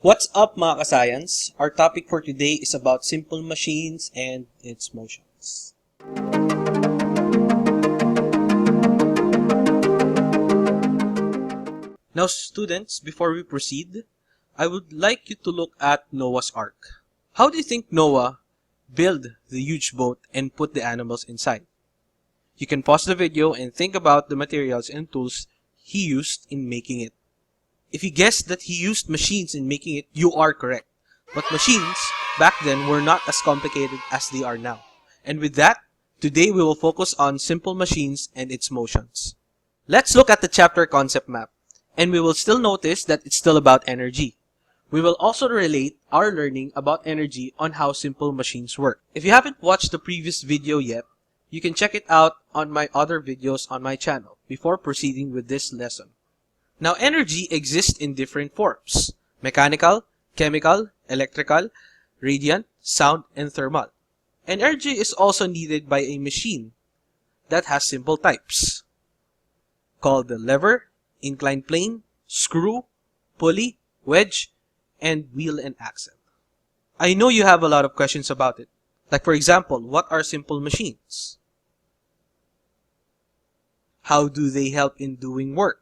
What's up mga ka-science? Our topic for today is about simple machines and its motions. Now students, before we proceed, I would like you to look at Noah's Ark. How do you think Noah built the huge boat and put the animals inside? You can pause the video and think about the materials and tools he used in making it. If you guessed that he used machines in making it, you are correct. But machines back then were not as complicated as they are now. And with that, today we will focus on simple machines and its motions. Let's look at the chapter concept map. And we will still notice that it's still about energy. We will also relate our learning about energy on how simple machines work. If you haven't watched the previous video yet, you can check it out on my other videos on my channel before proceeding with this lesson. Now, energy exists in different forms: mechanical, chemical, electrical, radiant, sound, and thermal. And energy is also needed by a machine that has simple types, called the lever, inclined plane, screw, pulley, wedge, and wheel and axle. I know you have a lot of questions about it. Like for example, what are simple machines? How do they help in doing work?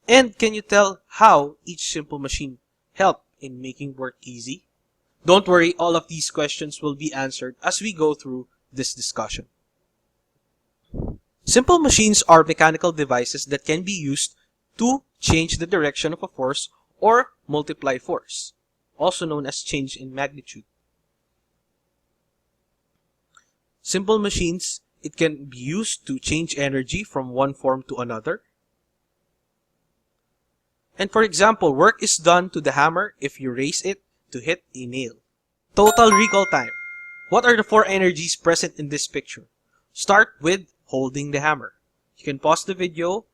And can you tell how each simple machine helps in making work easy? Don't worry, all of these questions will be answered as we go through this discussion. Simple machines are mechanical devices that can be used to change the direction of a force or multiply force, also known as change in magnitude. Simple machines, it can be used to change energy from one form to another. And for example, work is done to the hammer if you raise it to hit a nail. Total recall time. What are the four energies present in this picture? Start with holding the hammer. You can pause the video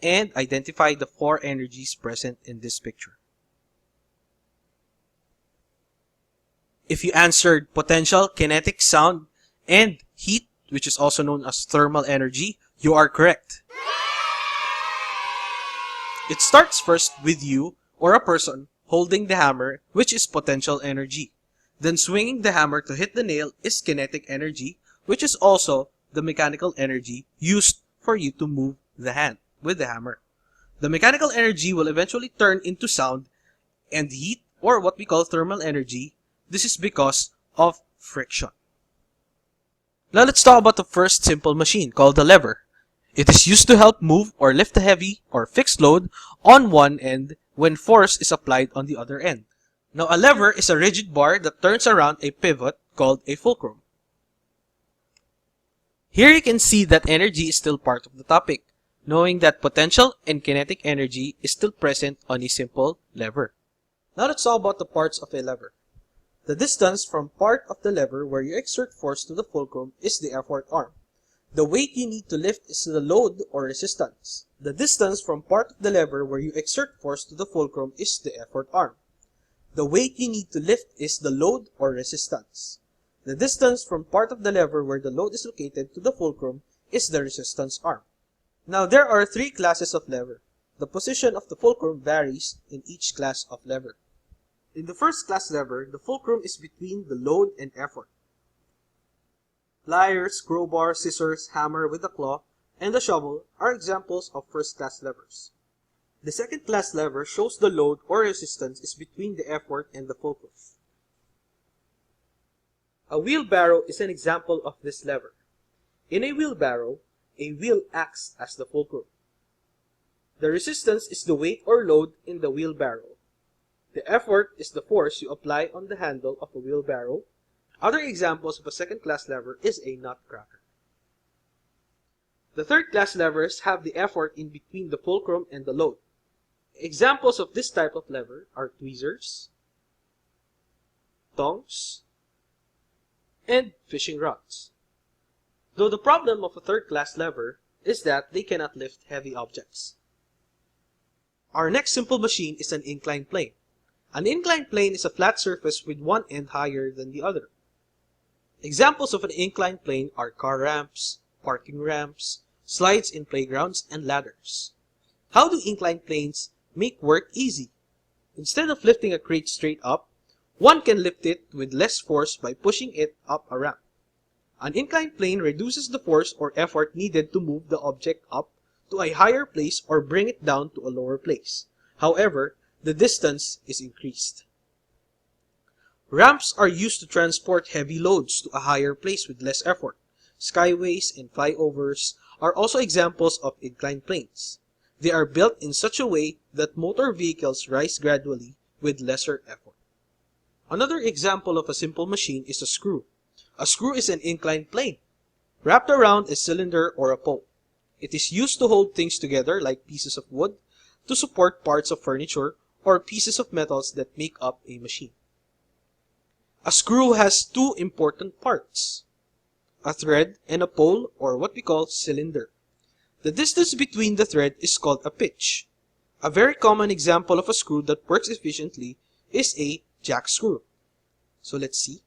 and identify the four energies present in this picture. If you answered potential, kinetic, sound, and heat, which is also known as thermal energy, you are correct. It starts first with you or a person holding the hammer, which is potential energy. Then swinging the hammer to hit the nail is kinetic energy, which is also the mechanical energy used for you to move the hand with the hammer. The mechanical energy will eventually turn into sound and heat, or what we call thermal energy. This is because of friction. Now let's talk about the first simple machine called the lever. It is used to help move or lift a heavy or fixed load on one end when force is applied on the other end. Now a lever is a rigid bar that turns around a pivot called a fulcrum. Here you can see that energy is still part of the topic, knowing that potential and kinetic energy is still present on a simple lever. Now let's talk about the parts of a lever. The distance from part of the lever where you exert force to the fulcrum is the effort arm. The weight you need to lift is the load or resistance. The distance from part of the lever where you exert force to the fulcrum is the effort arm. The weight you need to lift is the load or resistance. The distance from part of the lever where the load is located to the fulcrum is the resistance arm. Now there are three classes of lever. The position of the fulcrum varies in each class of lever. In the first class lever, the fulcrum is between the load and effort. Pliers, crowbar, scissors, hammer with a claw, and the shovel are examples of first class levers. The second class lever shows the load or resistance is between the effort and the fulcrum. A wheelbarrow is an example of this lever. In a wheelbarrow, a wheel acts as the fulcrum. The resistance is the weight or load in the wheelbarrow. The effort is the force you apply on the handle of a wheelbarrow. Other examples of a second class lever is a nutcracker. The third class levers have the effort in between the fulcrum and the load. Examples of this type of lever are tweezers, tongs, and fishing rods. Though the problem of a third class lever is that they cannot lift heavy objects. Our next simple machine is an inclined plane. An inclined plane is a flat surface with one end higher than the other. Examples of an inclined plane are car ramps, parking ramps, slides in playgrounds, and ladders. How do inclined planes make work easy? Instead of lifting a crate straight up, one can lift it with less force by pushing it up a ramp. An inclined plane reduces the force or effort needed to move the object up to a higher place or bring it down to a lower place. However, the distance is increased. Ramps are used to transport heavy loads to a higher place with less effort. Skyways and flyovers are also examples of inclined planes. They are built in such a way that motor vehicles rise gradually with lesser effort. Another example of a simple machine is a screw. A screw is an inclined plane, wrapped around a cylinder or a pole. It is used to hold things together like pieces of wood, to support parts of furniture, or pieces of metals that make up a machine. A screw has two important parts, a thread and a pole, or what we call cylinder. The distance between the thread is called a pitch. A very common example of a screw that works efficiently is a jack screw. So let's see.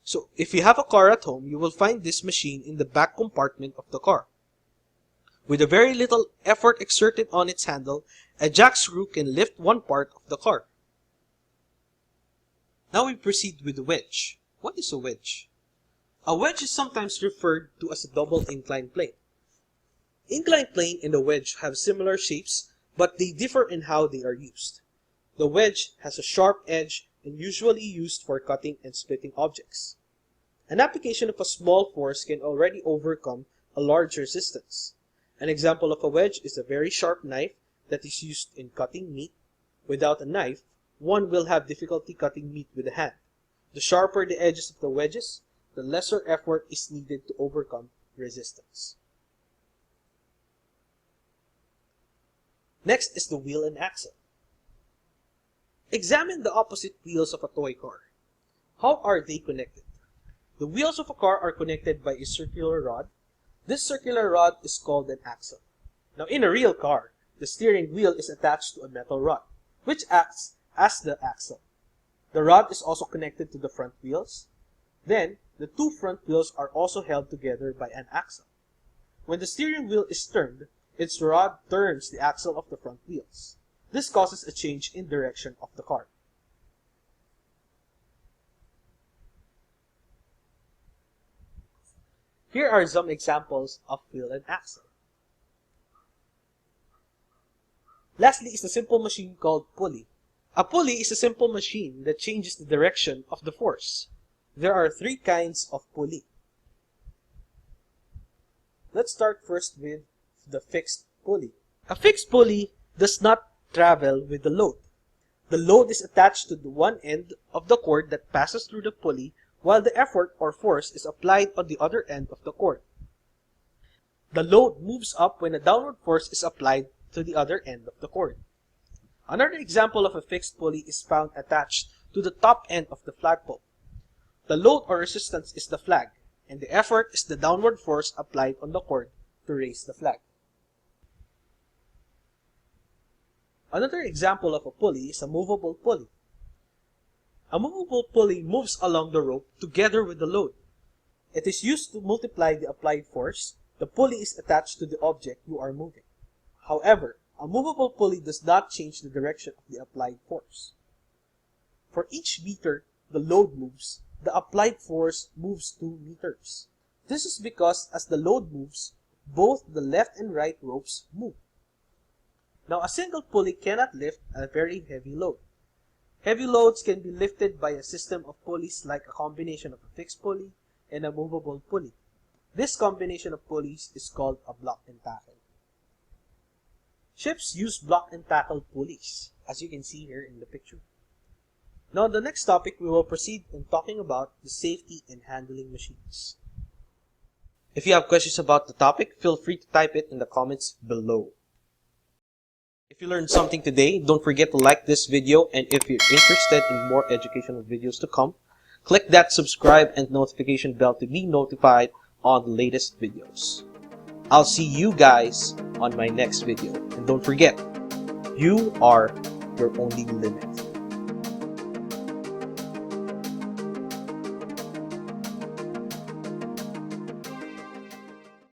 So if you have a car at home, you will find this machine in the back compartment of the car. With a very little effort exerted on its handle, a jack screw can lift one part of the car. Now we proceed with the wedge. What is a wedge? A wedge is sometimes referred to as a double inclined plane. Inclined plane and the wedge have similar shapes, but they differ in how they are used. The wedge has a sharp edge and usually used for cutting and splitting objects. An application of a small force can already overcome a large resistance. An example of a wedge is a very sharp knife that is used in cutting meat. Without a knife, one will have difficulty cutting meat with the hand. The sharper the edges of the wedges, the lesser effort is needed to overcome resistance. Next is the wheel and axle. Examine the opposite wheels of a toy car. How are they connected? The wheels of a car are connected by a circular rod. This circular rod is called an axle. Now in a real car, the steering wheel is attached to a metal rod, which acts as the axle. The rod is also connected to the front wheels. Then, the two front wheels are also held together by an axle. When the steering wheel is turned, its rod turns the axle of the front wheels. This causes a change in direction of the car. Here are some examples of wheel and axle. Lastly is a simple machine called pulley. A pulley is a simple machine that changes the direction of the force. There are three kinds of pulley. Let's start first with the fixed pulley. A fixed pulley does not travel with the load. The load is attached to the one end of the cord that passes through the pulley, while the effort or force is applied on the other end of the cord. The load moves up when a downward force is applied to the other end of the cord. Another example of a fixed pulley is found attached to the top end of the flagpole. The load or resistance is the flag, and the effort is the downward force applied on the cord to raise the flag. Another example of a pulley is a movable pulley. A movable pulley moves along the rope together with the load. It is used to multiply the applied force. The pulley is attached to the object you are moving. However, a movable pulley does not change the direction of the applied force. For each meter the load moves, the applied force moves 2 meters. This is because as the load moves, both the left and right ropes move. Now, a single pulley cannot lift a very heavy load. Heavy loads can be lifted by a system of pulleys like a combination of a fixed pulley and a movable pulley. This combination of pulleys is called a block and tackle. Ships use block and tackle pulleys, as you can see here in the picture. Now, in the next topic, we will proceed in talking about the safety and handling machines. If you have questions about the topic, feel free to type it in the comments below. If you learned something today, don't forget to like this video, and if you're interested in more educational videos to come, click that subscribe and notification bell to be notified on the latest videos. I'll see you guys on my next video. And don't forget, you are your only limit.